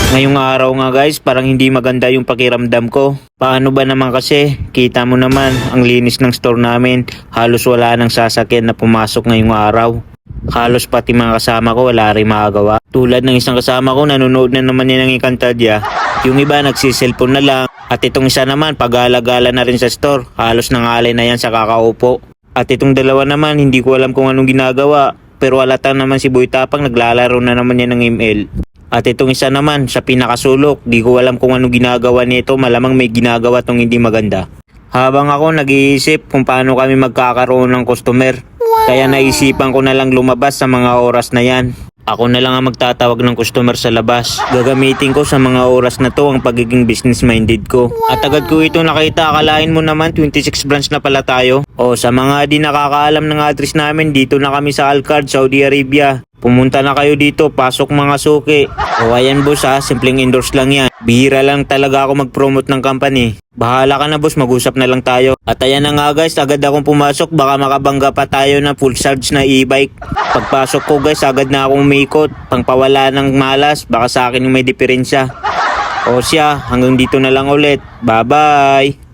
Ngayong araw nga guys, parang hindi maganda yung pakiramdam ko. Paano ba naman kasi? Kita mo naman, ang linis ng store namin. Halos wala nang sasakyan na pumasok ngayong araw. Halos pati mga kasama ko wala rin makagawa. Tulad ng isang kasama ko, nanonood na naman yan ng Encantadia. Yung iba nagsiselfon na lang. At itong isa naman, pag-alagala na rin sa store. Halos nangalay na yan sa kakaupo. At itong dalawa naman, hindi ko alam kung anong ginagawa. Pero halata naman si Boy Tapang, naglalaro na naman yan ng ML. At itong isa naman, sa pinakasulok, di ko alam kung anong ginagawa nito, malamang may ginagawa tong hindi maganda. Habang ako nag-iisip kung paano kami magkakaroon ng customer, kaya naisipan ko na lang lumabas sa mga oras na yan. Ako na lang ang magtatawag ng customer sa labas. Gagamitin ko sa mga oras na to ang pagiging business minded ko. At agad ko ito nakita, akalain mo naman 26 branch na pala tayo. O sa mga di nakakaalam ng address namin, dito na kami sa Alcard, Saudi Arabia. Pumunta na kayo dito, pasok mga suki. O ayan boss ha, simpleng endorse lang yan. Bihira lang talaga ako mag-promote ng company. Bahala ka na boss, mag-usap na lang tayo. At ayan na nga guys, agad akong pumasok, baka makabangga pa tayo na full charge na e-bike. Pagpasok ko guys, agad na akong umikot, pangpawala ng malas, baka sa akin yung may diferensya. O siya, hanggang dito na lang ulit. Bye bye!